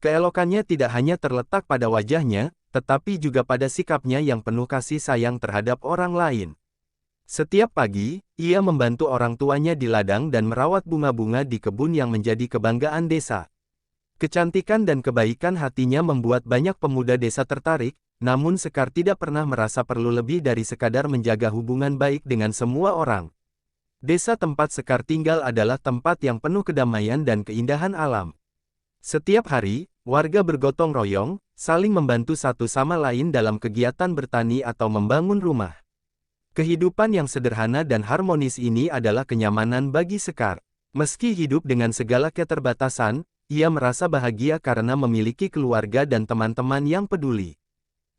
Keelokannya tidak hanya terletak pada wajahnya, tetapi juga pada sikapnya yang penuh kasih sayang terhadap orang lain. Setiap pagi, ia membantu orang tuanya di ladang dan merawat bunga-bunga di kebun yang menjadi kebanggaan desa. Kecantikan dan kebaikan hatinya membuat banyak pemuda desa tertarik, namun Sekar tidak pernah merasa perlu lebih dari sekadar menjaga hubungan baik dengan semua orang. Desa tempat Sekar tinggal adalah tempat yang penuh kedamaian dan keindahan alam. Setiap hari, warga bergotong royong, saling membantu satu sama lain dalam kegiatan bertani atau membangun rumah. Kehidupan yang sederhana dan harmonis ini adalah kenyamanan bagi Sekar. Meski hidup dengan segala keterbatasan, ia merasa bahagia karena memiliki keluarga dan teman-teman yang peduli.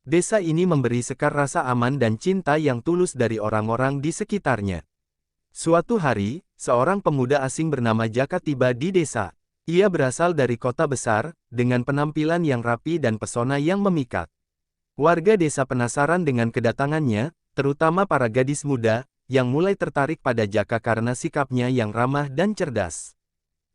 Desa ini memberi Sekar rasa aman dan cinta yang tulus dari orang-orang di sekitarnya. Suatu hari, seorang pemuda asing bernama Jaka tiba di desa. Ia berasal dari kota besar, dengan penampilan yang rapi dan pesona yang memikat. Warga desa penasaran dengan kedatangannya, terutama para gadis muda, yang mulai tertarik pada Jaka karena sikapnya yang ramah dan cerdas.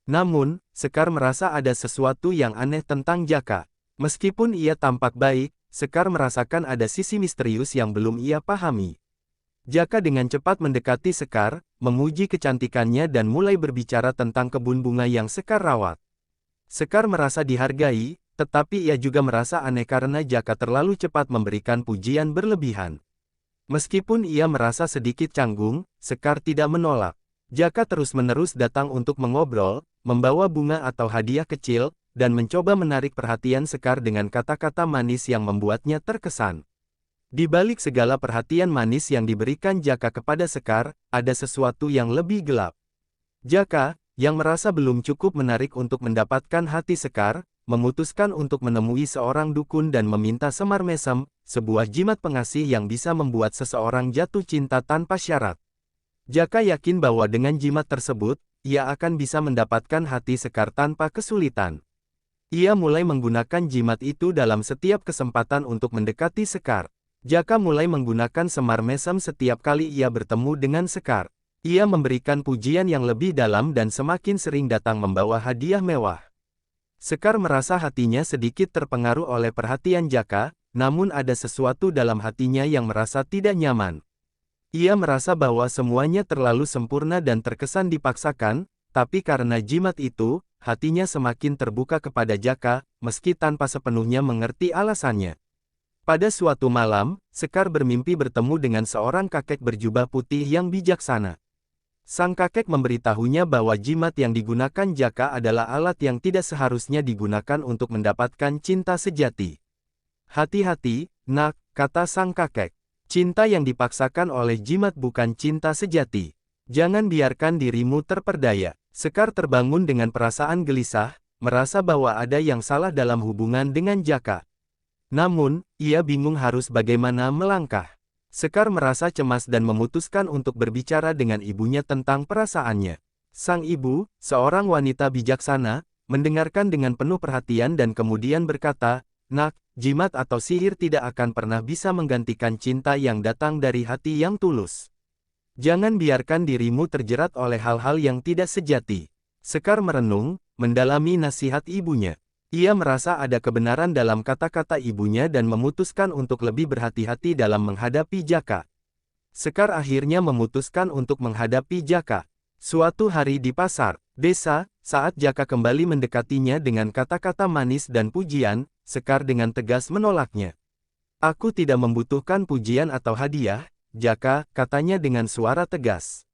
Namun, Sekar merasa ada sesuatu yang aneh tentang Jaka. Meskipun ia tampak baik, Sekar merasakan ada sisi misterius yang belum ia pahami. Jaka dengan cepat mendekati Sekar, memuji kecantikannya dan mulai berbicara tentang kebun bunga yang Sekar rawat. Sekar merasa dihargai, tetapi ia juga merasa aneh karena Jaka terlalu cepat memberikan pujian berlebihan. Meskipun ia merasa sedikit canggung, Sekar tidak menolak. Jaka terus-menerus datang untuk mengobrol, membawa bunga atau hadiah kecil, dan mencoba menarik perhatian Sekar dengan kata-kata manis yang membuatnya terkesan. Di balik segala perhatian manis yang diberikan Jaka kepada Sekar, ada sesuatu yang lebih gelap. Jaka, yang merasa belum cukup menarik untuk mendapatkan hati Sekar, memutuskan untuk menemui seorang dukun dan meminta semar mesem, sebuah jimat pengasih yang bisa membuat seseorang jatuh cinta tanpa syarat. Jaka yakin bahwa dengan jimat tersebut, ia akan bisa mendapatkan hati Sekar tanpa kesulitan. Ia mulai menggunakan jimat itu dalam setiap kesempatan untuk mendekati Sekar. Jaka mulai menggunakan semar mesem setiap kali ia bertemu dengan Sekar. Ia memberikan pujian yang lebih dalam dan semakin sering datang membawa hadiah mewah. Sekar merasa hatinya sedikit terpengaruh oleh perhatian Jaka, namun ada sesuatu dalam hatinya yang merasa tidak nyaman. Ia merasa bahwa semuanya terlalu sempurna dan terkesan dipaksakan, tapi karena jimat itu, hatinya semakin terbuka kepada Jaka, meski tanpa sepenuhnya mengerti alasannya. Pada suatu malam, Sekar bermimpi bertemu dengan seorang kakek berjubah putih yang bijaksana. Sang kakek memberitahunya bahwa jimat yang digunakan Jaka adalah alat yang tidak seharusnya digunakan untuk mendapatkan cinta sejati. Hati-hati, nak, kata sang kakek. Cinta yang dipaksakan oleh jimat bukan cinta sejati. Jangan biarkan dirimu terperdaya. Sekar terbangun dengan perasaan gelisah, merasa bahwa ada yang salah dalam hubungan dengan Jaka. Namun, ia bingung harus bagaimana melangkah. Sekar merasa cemas dan memutuskan untuk berbicara dengan ibunya tentang perasaannya. Sang ibu, seorang wanita bijaksana, mendengarkan dengan penuh perhatian dan kemudian berkata, "Nak, jimat atau sihir tidak akan pernah bisa menggantikan cinta yang datang dari hati yang tulus. Jangan biarkan dirimu terjerat oleh hal-hal yang tidak sejati." Sekar merenung, mendalami nasihat ibunya. Ia merasa ada kebenaran dalam kata-kata ibunya dan memutuskan untuk lebih berhati-hati dalam menghadapi Jaka. Sekar akhirnya memutuskan untuk menghadapi Jaka. Suatu hari di pasar desa, saat Jaka kembali mendekatinya dengan kata-kata manis dan pujian, Sekar dengan tegas menolaknya. "Aku tidak membutuhkan pujian atau hadiah, Jaka," katanya dengan suara tegas.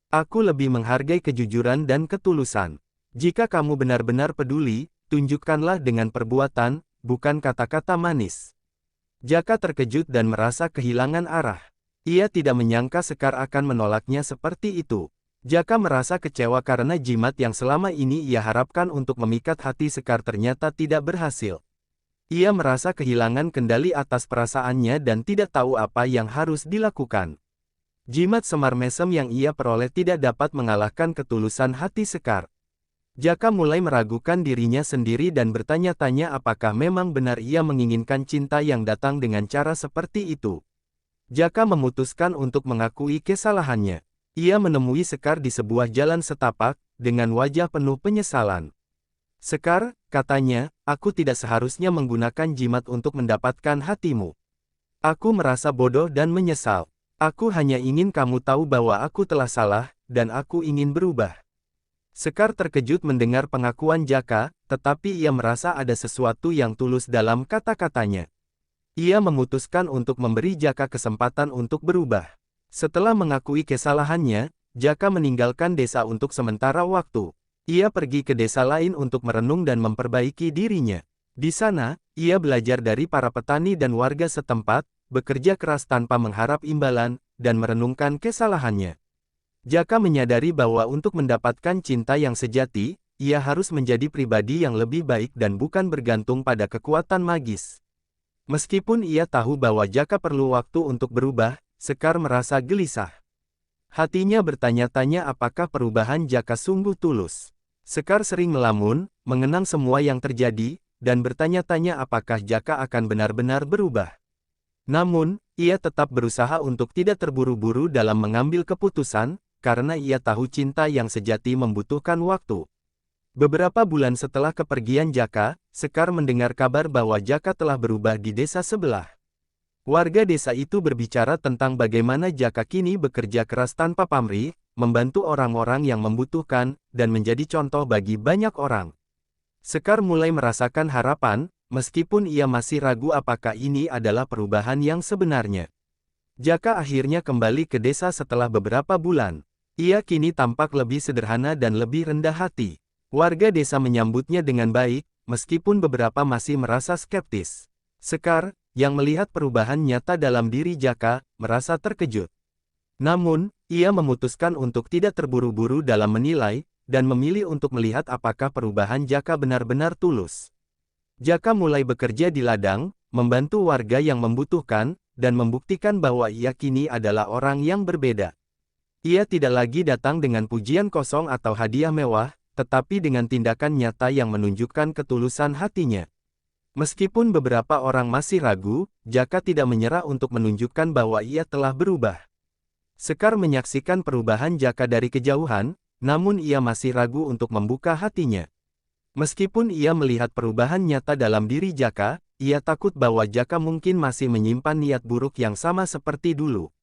"Aku lebih menghargai kejujuran dan ketulusan. Jika kamu benar-benar peduli, tunjukkanlah dengan perbuatan, bukan kata-kata manis." Jaka terkejut dan merasa kehilangan arah. Ia tidak menyangka Sekar akan menolaknya seperti itu. Jaka merasa kecewa karena jimat yang selama ini ia harapkan untuk memikat hati Sekar ternyata tidak berhasil. Ia merasa kehilangan kendali atas perasaannya dan tidak tahu apa yang harus dilakukan. Jimat semar mesem yang ia peroleh tidak dapat mengalahkan ketulusan hati Sekar. Jaka mulai meragukan dirinya sendiri dan bertanya-tanya apakah memang benar ia menginginkan cinta yang datang dengan cara seperti itu. Jaka memutuskan untuk mengakui kesalahannya. Ia menemui Sekar di sebuah jalan setapak, dengan wajah penuh penyesalan. Sekar, katanya, aku tidak seharusnya menggunakan jimat untuk mendapatkan hatimu. Aku merasa bodoh dan menyesal. Aku hanya ingin kamu tahu bahwa aku telah salah, dan aku ingin berubah. Sekar terkejut mendengar pengakuan Jaka, tetapi ia merasa ada sesuatu yang tulus dalam kata-katanya. Ia memutuskan untuk memberi Jaka kesempatan untuk berubah. Setelah mengakui kesalahannya, Jaka meninggalkan desa untuk sementara waktu. Ia pergi ke desa lain untuk merenung dan memperbaiki dirinya. Di sana, ia belajar dari para petani dan warga setempat, bekerja keras tanpa mengharap imbalan, dan merenungkan kesalahannya. Jaka menyadari bahwa untuk mendapatkan cinta yang sejati, ia harus menjadi pribadi yang lebih baik dan bukan bergantung pada kekuatan magis. Meskipun ia tahu bahwa Jaka perlu waktu untuk berubah, Sekar merasa gelisah. Hatinya bertanya-tanya apakah perubahan Jaka sungguh tulus. Sekar sering melamun, mengenang semua yang terjadi, dan bertanya-tanya apakah Jaka akan benar-benar berubah. Namun, ia tetap berusaha untuk tidak terburu-buru dalam mengambil keputusan, karena ia tahu cinta yang sejati membutuhkan waktu. Beberapa bulan setelah kepergian Jaka, Sekar mendengar kabar bahwa Jaka telah berubah di desa sebelah. Warga desa itu berbicara tentang bagaimana Jaka kini bekerja keras tanpa pamrih, membantu orang-orang yang membutuhkan, dan menjadi contoh bagi banyak orang. Sekar mulai merasakan harapan, meskipun ia masih ragu apakah ini adalah perubahan yang sebenarnya. Jaka akhirnya kembali ke desa setelah beberapa bulan. Ia kini tampak lebih sederhana dan lebih rendah hati. Warga desa menyambutnya dengan baik, meskipun beberapa masih merasa skeptis. Sekar, yang melihat perubahan nyata dalam diri Jaka, merasa terkejut. Namun, ia memutuskan untuk tidak terburu-buru dalam menilai, dan memilih untuk melihat apakah perubahan Jaka benar-benar tulus. Jaka mulai bekerja di ladang, membantu warga yang membutuhkan, dan membuktikan bahwa ia kini adalah orang yang berbeda. Ia tidak lagi datang dengan pujian kosong atau hadiah mewah, tetapi dengan tindakan nyata yang menunjukkan ketulusan hatinya. Meskipun beberapa orang masih ragu, Jaka tidak menyerah untuk menunjukkan bahwa ia telah berubah. Sekar menyaksikan perubahan Jaka dari kejauhan, namun ia masih ragu untuk membuka hatinya. Meskipun ia melihat perubahan nyata dalam diri Jaka, ia takut bahwa Jaka mungkin masih menyimpan niat buruk yang sama seperti dulu.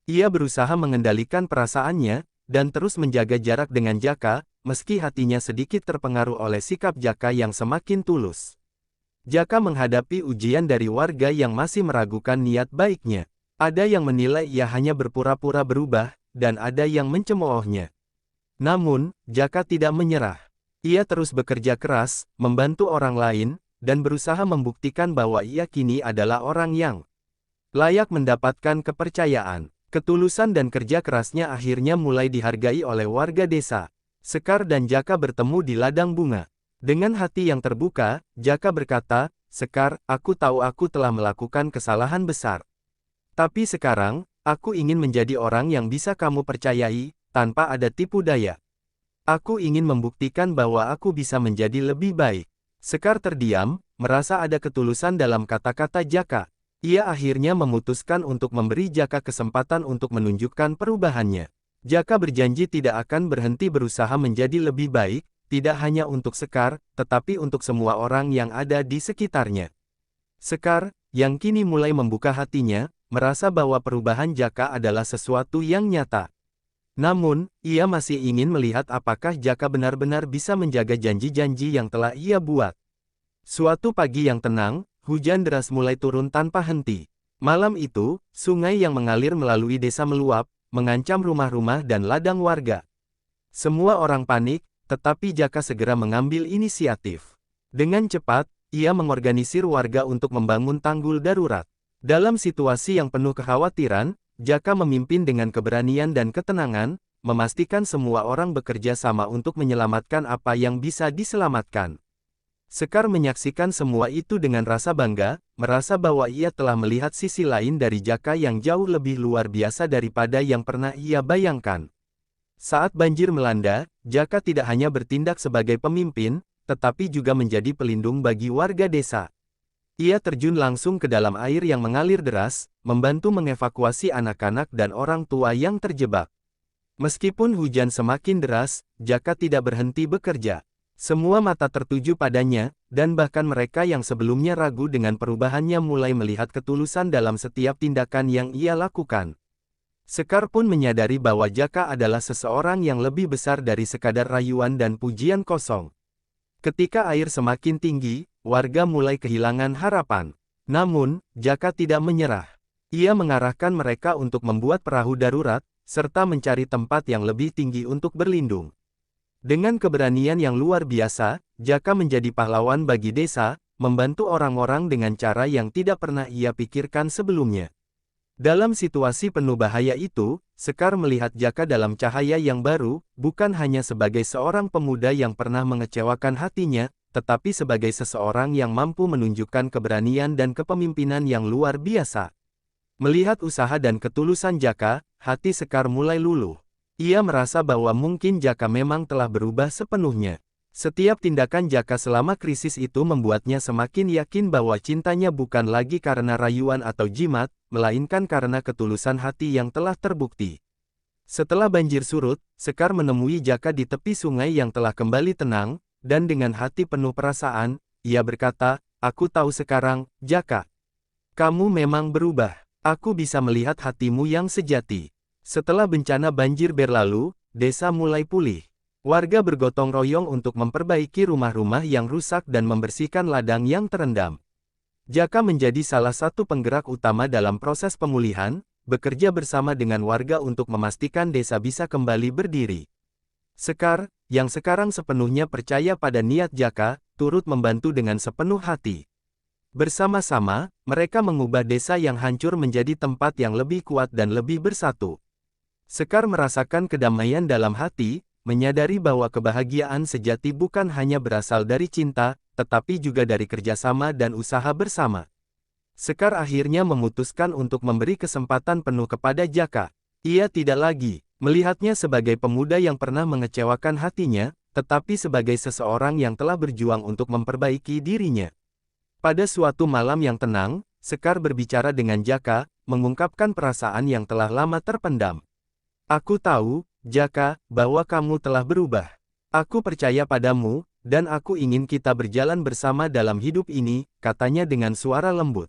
Ia berusaha mengendalikan perasaannya, dan terus menjaga jarak dengan Jaka, meski hatinya sedikit terpengaruh oleh sikap Jaka yang semakin tulus. Jaka menghadapi ujian dari warga yang masih meragukan niat baiknya. Ada yang menilai ia hanya berpura-pura berubah, dan ada yang mencemoohnya. Namun, Jaka tidak menyerah. Ia terus bekerja keras, membantu orang lain, dan berusaha membuktikan bahwa ia kini adalah orang yang layak mendapatkan kepercayaan. Ketulusan dan kerja kerasnya akhirnya mulai dihargai oleh warga desa. Sekar dan Jaka bertemu di ladang bunga. Dengan hati yang terbuka, Jaka berkata, "Sekar, aku tahu aku telah melakukan kesalahan besar. Tapi sekarang, aku ingin menjadi orang yang bisa kamu percayai, tanpa ada tipu daya. Aku ingin membuktikan bahwa aku bisa menjadi lebih baik." Sekar terdiam, merasa ada ketulusan dalam kata-kata Jaka. Ia akhirnya memutuskan untuk memberi Jaka kesempatan untuk menunjukkan perubahannya. Jaka berjanji tidak akan berhenti berusaha menjadi lebih baik, tidak hanya untuk Sekar, tetapi untuk semua orang yang ada di sekitarnya. Sekar, yang kini mulai membuka hatinya, merasa bahwa perubahan Jaka adalah sesuatu yang nyata. Namun, ia masih ingin melihat apakah Jaka benar-benar bisa menjaga janji-janji yang telah ia buat. Suatu pagi yang tenang, hujan deras mulai turun tanpa henti. Malam itu, sungai yang mengalir melalui desa meluap, mengancam rumah-rumah dan ladang warga. Semua orang panik, tetapi Jaka segera mengambil inisiatif. Dengan cepat, ia mengorganisir warga untuk membangun tanggul darurat. Dalam situasi yang penuh kekhawatiran, Jaka memimpin dengan keberanian dan ketenangan, memastikan semua orang bekerja sama untuk menyelamatkan apa yang bisa diselamatkan. Sekar menyaksikan semua itu dengan rasa bangga, merasa bahwa ia telah melihat sisi lain dari Jaka yang jauh lebih luar biasa daripada yang pernah ia bayangkan. Saat banjir melanda, Jaka tidak hanya bertindak sebagai pemimpin, tetapi juga menjadi pelindung bagi warga desa. Ia terjun langsung ke dalam air yang mengalir deras, membantu mengevakuasi anak-anak dan orang tua yang terjebak. Meskipun hujan semakin deras, Jaka tidak berhenti bekerja. Semua mata tertuju padanya, dan bahkan mereka yang sebelumnya ragu dengan perubahannya mulai melihat ketulusan dalam setiap tindakan yang ia lakukan. Sekar pun menyadari bahwa Jaka adalah seseorang yang lebih besar dari sekadar rayuan dan pujian kosong. Ketika air semakin tinggi, warga mulai kehilangan harapan. Namun, Jaka tidak menyerah. Ia mengarahkan mereka untuk membuat perahu darurat, serta mencari tempat yang lebih tinggi untuk berlindung. Dengan keberanian yang luar biasa, Jaka menjadi pahlawan bagi desa, membantu orang-orang dengan cara yang tidak pernah ia pikirkan sebelumnya. Dalam situasi penuh bahaya itu, Sekar melihat Jaka dalam cahaya yang baru, bukan hanya sebagai seorang pemuda yang pernah mengecewakan hatinya, tetapi sebagai seseorang yang mampu menunjukkan keberanian dan kepemimpinan yang luar biasa. Melihat usaha dan ketulusan Jaka, hati Sekar mulai luluh. Ia merasa bahwa mungkin Jaka memang telah berubah sepenuhnya. Setiap tindakan Jaka selama krisis itu membuatnya semakin yakin bahwa cintanya bukan lagi karena rayuan atau jimat, melainkan karena ketulusan hati yang telah terbukti. Setelah banjir surut, Sekar menemui Jaka di tepi sungai yang telah kembali tenang, dan dengan hati penuh perasaan, ia berkata, "Aku tahu sekarang, Jaka. Kamu memang berubah. Aku bisa melihat hatimu yang sejati." Setelah bencana banjir berlalu, desa mulai pulih. Warga bergotong royong untuk memperbaiki rumah-rumah yang rusak dan membersihkan ladang yang terendam. Jaka menjadi salah satu penggerak utama dalam proses pemulihan, bekerja bersama dengan warga untuk memastikan desa bisa kembali berdiri. Sekar, yang sekarang sepenuhnya percaya pada niat Jaka, turut membantu dengan sepenuh hati. Bersama-sama, mereka mengubah desa yang hancur menjadi tempat yang lebih kuat dan lebih bersatu. Sekar merasakan kedamaian dalam hati, menyadari bahwa kebahagiaan sejati bukan hanya berasal dari cinta, tetapi juga dari kerjasama dan usaha bersama. Sekar akhirnya memutuskan untuk memberi kesempatan penuh kepada Jaka. Ia tidak lagi melihatnya sebagai pemuda yang pernah mengecewakan hatinya, tetapi sebagai seseorang yang telah berjuang untuk memperbaiki dirinya. Pada suatu malam yang tenang, Sekar berbicara dengan Jaka, mengungkapkan perasaan yang telah lama terpendam. "Aku tahu, Jaka, bahwa kamu telah berubah. Aku percaya padamu, dan aku ingin kita berjalan bersama dalam hidup ini," katanya dengan suara lembut.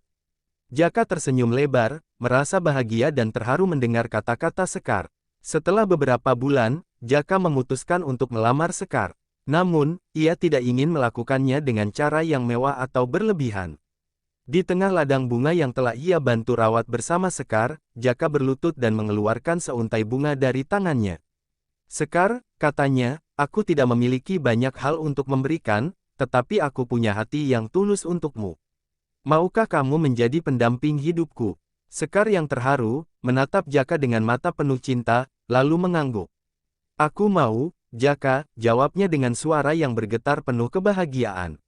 Jaka tersenyum lebar, merasa bahagia dan terharu mendengar kata-kata Sekar. Setelah beberapa bulan, Jaka memutuskan untuk melamar Sekar. Namun, ia tidak ingin melakukannya dengan cara yang mewah atau berlebihan. Di tengah ladang bunga yang telah ia bantu rawat bersama Sekar, Jaka berlutut dan mengeluarkan seuntai bunga dari tangannya. "Sekar," katanya, "aku tidak memiliki banyak hal untuk memberikan, tetapi aku punya hati yang tulus untukmu. Maukah kamu menjadi pendamping hidupku?" Sekar yang terharu, menatap Jaka dengan mata penuh cinta, lalu mengangguk. "Aku mau, Jaka," jawabnya dengan suara yang bergetar penuh kebahagiaan.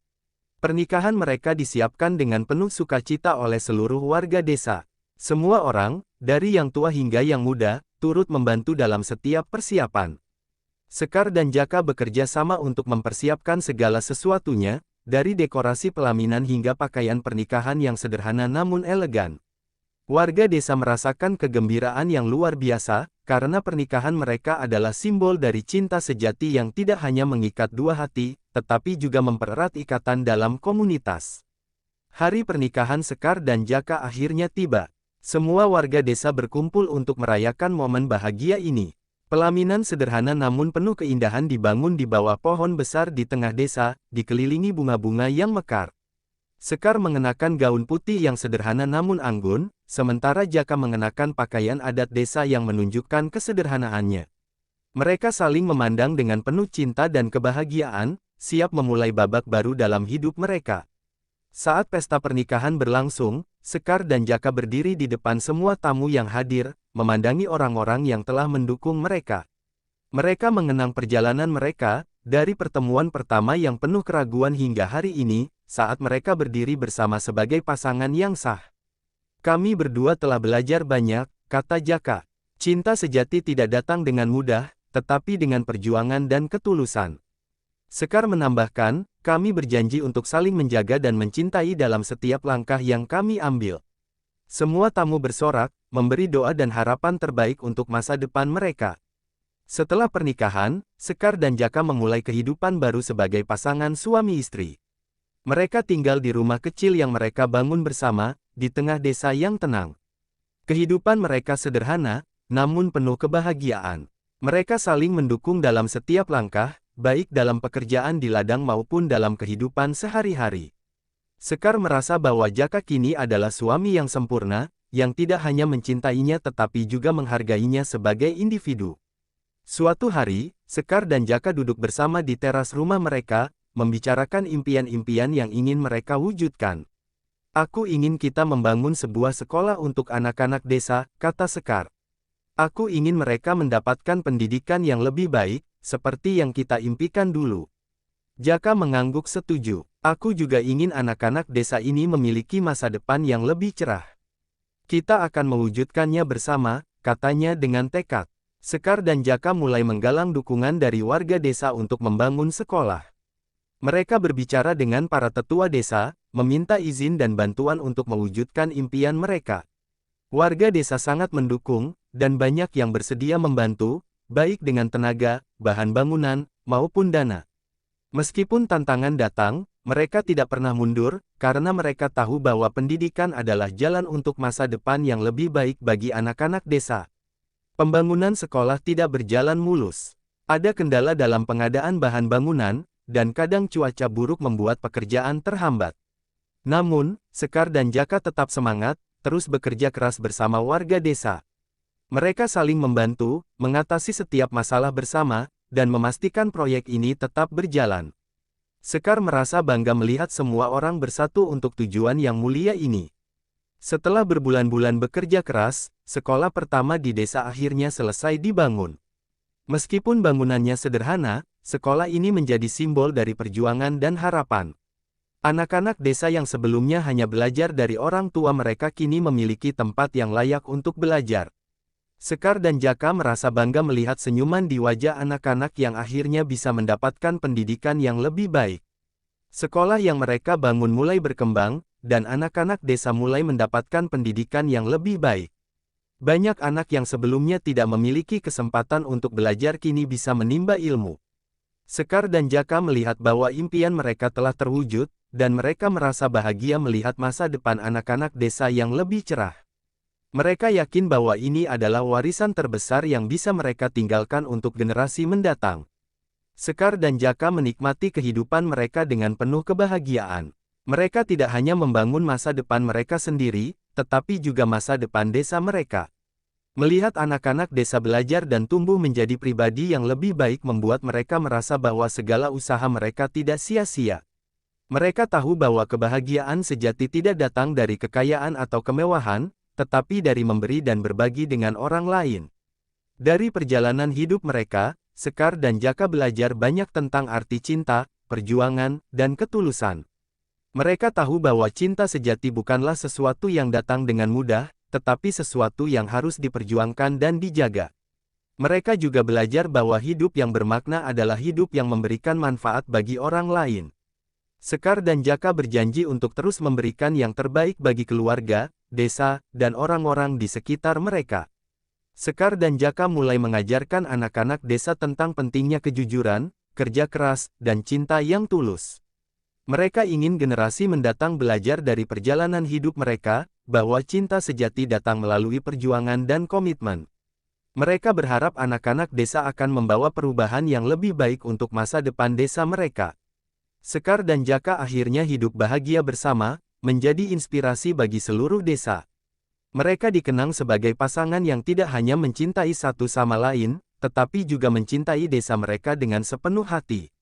Pernikahan mereka disiapkan dengan penuh sukacita oleh seluruh warga desa. Semua orang, dari yang tua hingga yang muda, turut membantu dalam setiap persiapan. Sekar dan Jaka bekerja sama untuk mempersiapkan segala sesuatunya, dari dekorasi pelaminan hingga pakaian pernikahan yang sederhana namun elegan. Warga desa merasakan kegembiraan yang luar biasa, karena pernikahan mereka adalah simbol dari cinta sejati yang tidak hanya mengikat dua hati, tetapi juga mempererat ikatan dalam komunitas. Hari pernikahan Sekar dan Jaka akhirnya tiba. Semua warga desa berkumpul untuk merayakan momen bahagia ini. Pelaminan sederhana namun penuh keindahan dibangun di bawah pohon besar di tengah desa, dikelilingi bunga-bunga yang mekar. Sekar mengenakan gaun putih yang sederhana namun anggun, sementara Jaka mengenakan pakaian adat desa yang menunjukkan kesederhanaannya. Mereka saling memandang dengan penuh cinta dan kebahagiaan, siap memulai babak baru dalam hidup mereka. Saat pesta pernikahan berlangsung, Sekar dan Jaka berdiri di depan semua tamu yang hadir, memandangi orang-orang yang telah mendukung mereka. Mereka mengenang perjalanan mereka, dari pertemuan pertama yang penuh keraguan hingga hari ini, saat mereka berdiri bersama sebagai pasangan yang sah. "Kami berdua telah belajar banyak," kata Jaka. "Cinta sejati tidak datang dengan mudah, tetapi dengan perjuangan dan ketulusan." Sekar menambahkan, "Kami berjanji untuk saling menjaga dan mencintai dalam setiap langkah yang kami ambil." Semua tamu bersorak, memberi doa dan harapan terbaik untuk masa depan mereka. Setelah pernikahan, Sekar dan Jaka memulai kehidupan baru sebagai pasangan suami istri. Mereka tinggal di rumah kecil yang mereka bangun bersama, di tengah desa yang tenang. Kehidupan mereka sederhana, namun penuh kebahagiaan. Mereka saling mendukung dalam setiap langkah, baik dalam pekerjaan di ladang maupun dalam kehidupan sehari-hari. Sekar merasa bahwa Jaka kini adalah suami yang sempurna, yang tidak hanya mencintainya tetapi juga menghargainya sebagai individu. Suatu hari, Sekar dan Jaka duduk bersama di teras rumah mereka, membicarakan impian-impian yang ingin mereka wujudkan. Aku ingin kita membangun sebuah sekolah untuk anak-anak desa, kata Sekar. Aku ingin mereka mendapatkan pendidikan yang lebih baik, seperti yang kita impikan dulu. Jaka mengangguk setuju. Aku juga ingin anak-anak desa ini memiliki masa depan yang lebih cerah. Kita akan mewujudkannya bersama, katanya dengan tekad. Sekar dan Jaka mulai menggalang dukungan dari warga desa untuk membangun sekolah. Mereka berbicara dengan para tetua desa, meminta izin dan bantuan untuk mewujudkan impian mereka. Warga desa sangat mendukung, dan banyak yang bersedia membantu, baik dengan tenaga, bahan bangunan, maupun dana. Meskipun tantangan datang, mereka tidak pernah mundur, karena mereka tahu bahwa pendidikan adalah jalan untuk masa depan yang lebih baik bagi anak-anak desa. Pembangunan sekolah tidak berjalan mulus. Ada kendala dalam pengadaan bahan bangunan, dan kadang cuaca buruk membuat pekerjaan terhambat. Namun, Sekar dan Jaka tetap semangat, terus bekerja keras bersama warga desa. Mereka saling membantu, mengatasi setiap masalah bersama, dan memastikan proyek ini tetap berjalan. Sekar merasa bangga melihat semua orang bersatu untuk tujuan yang mulia ini. Setelah berbulan-bulan bekerja keras, sekolah pertama di desa akhirnya selesai dibangun. Meskipun bangunannya sederhana, sekolah ini menjadi simbol dari perjuangan dan harapan. Anak-anak desa yang sebelumnya hanya belajar dari orang tua mereka kini memiliki tempat yang layak untuk belajar. Sekar dan Jaka merasa bangga melihat senyuman di wajah anak-anak yang akhirnya bisa mendapatkan pendidikan yang lebih baik. Sekolah yang mereka bangun mulai berkembang, dan anak-anak desa mulai mendapatkan pendidikan yang lebih baik. Banyak anak yang sebelumnya tidak memiliki kesempatan untuk belajar kini bisa menimba ilmu. Sekar dan Jaka melihat bahwa impian mereka telah terwujud, dan mereka merasa bahagia melihat masa depan anak-anak desa yang lebih cerah. Mereka yakin bahwa ini adalah warisan terbesar yang bisa mereka tinggalkan untuk generasi mendatang. Sekar dan Jaka menikmati kehidupan mereka dengan penuh kebahagiaan. Mereka tidak hanya membangun masa depan mereka sendiri, tetapi juga masa depan desa mereka. Melihat anak-anak desa belajar dan tumbuh menjadi pribadi yang lebih baik membuat mereka merasa bahwa segala usaha mereka tidak sia-sia. Mereka tahu bahwa kebahagiaan sejati tidak datang dari kekayaan atau kemewahan, tetapi dari memberi dan berbagi dengan orang lain. Dari perjalanan hidup mereka, Sekar dan Jaka belajar banyak tentang arti cinta, perjuangan, dan ketulusan. Mereka tahu bahwa cinta sejati bukanlah sesuatu yang datang dengan mudah, tetapi sesuatu yang harus diperjuangkan dan dijaga. Mereka juga belajar bahwa hidup yang bermakna adalah hidup yang memberikan manfaat bagi orang lain. Sekar dan Jaka berjanji untuk terus memberikan yang terbaik bagi keluarga, desa, dan orang-orang di sekitar mereka. Sekar dan Jaka mulai mengajarkan anak-anak desa tentang pentingnya kejujuran, kerja keras, dan cinta yang tulus. Mereka ingin generasi mendatang belajar dari perjalanan hidup mereka, bahwa cinta sejati datang melalui perjuangan dan komitmen. Mereka berharap anak-anak desa akan membawa perubahan yang lebih baik untuk masa depan desa mereka. Sekar dan Jaka akhirnya hidup bahagia bersama, menjadi inspirasi bagi seluruh desa. Mereka dikenang sebagai pasangan yang tidak hanya mencintai satu sama lain, tetapi juga mencintai desa mereka dengan sepenuh hati.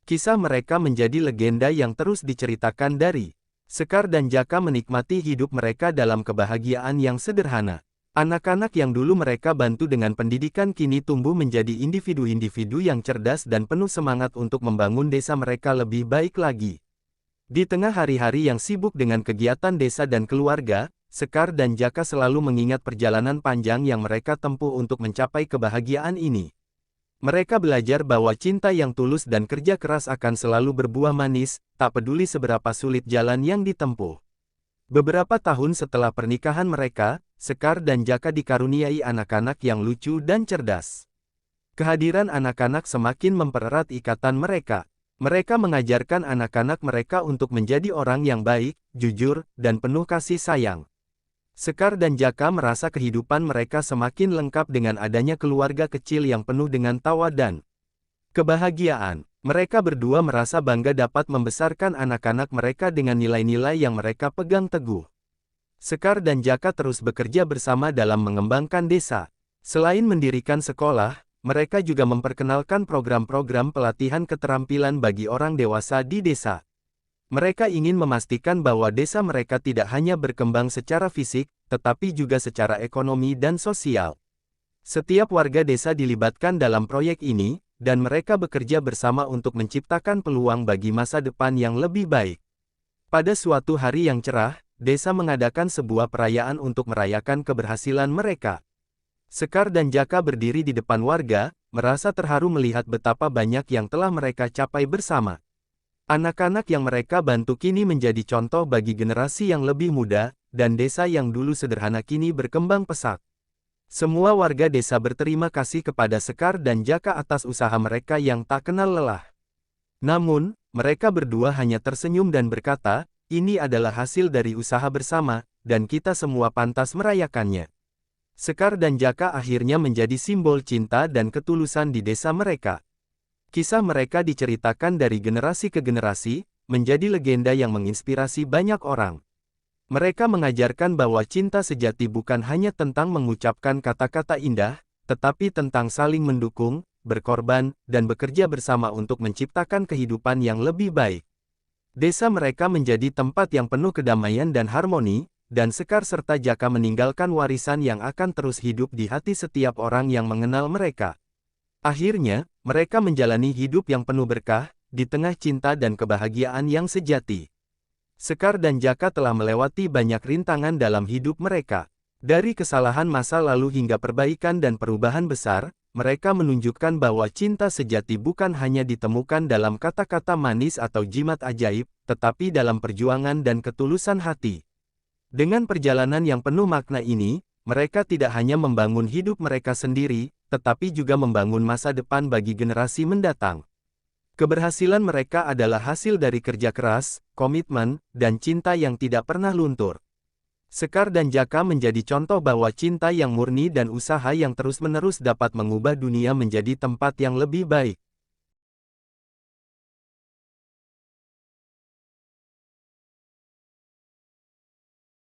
Kisah mereka menjadi legenda yang terus diceritakan dari Sekar dan Jaka menikmati hidup mereka dalam kebahagiaan yang sederhana. Anak-anak yang dulu mereka bantu dengan pendidikan kini tumbuh menjadi individu-individu yang cerdas dan penuh semangat untuk membangun desa mereka lebih baik lagi. Di tengah hari-hari yang sibuk dengan kegiatan desa dan keluarga, Sekar dan Jaka selalu mengingat perjalanan panjang yang mereka tempuh untuk mencapai kebahagiaan ini. Mereka belajar bahwa cinta yang tulus dan kerja keras akan selalu berbuah manis, tak peduli seberapa sulit jalan yang ditempuh. Beberapa tahun setelah pernikahan mereka, Sekar dan Jaka dikaruniai anak-anak yang lucu dan cerdas. Kehadiran anak-anak semakin mempererat ikatan mereka. Mereka mengajarkan anak-anak mereka untuk menjadi orang yang baik, jujur, dan penuh kasih sayang. Sekar dan Jaka merasa kehidupan mereka semakin lengkap dengan adanya keluarga kecil yang penuh dengan tawa dan kebahagiaan. Mereka berdua merasa bangga dapat membesarkan anak-anak mereka dengan nilai-nilai yang mereka pegang teguh. Sekar dan Jaka terus bekerja bersama dalam mengembangkan desa. Selain mendirikan sekolah, mereka juga memperkenalkan program-program pelatihan keterampilan bagi orang dewasa di desa. Mereka ingin memastikan bahwa desa mereka tidak hanya berkembang secara fisik, tetapi juga secara ekonomi dan sosial. Setiap warga desa dilibatkan dalam proyek ini, dan mereka bekerja bersama untuk menciptakan peluang bagi masa depan yang lebih baik. Pada suatu hari yang cerah, desa mengadakan sebuah perayaan untuk merayakan keberhasilan mereka. Sekar dan Jaka berdiri di depan warga, merasa terharu melihat betapa banyak yang telah mereka capai bersama. Anak-anak yang mereka bantu kini menjadi contoh bagi generasi yang lebih muda, dan desa yang dulu sederhana kini berkembang pesat. Semua warga desa berterima kasih kepada Sekar dan Jaka atas usaha mereka yang tak kenal lelah. Namun, mereka berdua hanya tersenyum dan berkata, "Ini adalah hasil dari usaha bersama, dan kita semua pantas merayakannya." Sekar dan Jaka akhirnya menjadi simbol cinta dan ketulusan di desa mereka. Kisah mereka diceritakan dari generasi ke generasi, menjadi legenda yang menginspirasi banyak orang. Mereka mengajarkan bahwa cinta sejati bukan hanya tentang mengucapkan kata-kata indah, tetapi tentang saling mendukung, berkorban, dan bekerja bersama untuk menciptakan kehidupan yang lebih baik. Desa mereka menjadi tempat yang penuh kedamaian dan harmoni, dan Sekar serta Jaka meninggalkan warisan yang akan terus hidup di hati setiap orang yang mengenal mereka. Akhirnya, mereka menjalani hidup yang penuh berkah, di tengah cinta dan kebahagiaan yang sejati. Sekar dan Jaka telah melewati banyak rintangan dalam hidup mereka. Dari kesalahan masa lalu hingga perbaikan dan perubahan besar, mereka menunjukkan bahwa cinta sejati bukan hanya ditemukan dalam kata-kata manis atau jimat ajaib, tetapi dalam perjuangan dan ketulusan hati. Dengan perjalanan yang penuh makna ini, mereka tidak hanya membangun hidup mereka sendiri, tetapi juga membangun masa depan bagi generasi mendatang. Keberhasilan mereka adalah hasil dari kerja keras, komitmen, dan cinta yang tidak pernah luntur. Sekar dan Jaka menjadi contoh bahwa cinta yang murni dan usaha yang terus-menerus dapat mengubah dunia menjadi tempat yang lebih baik.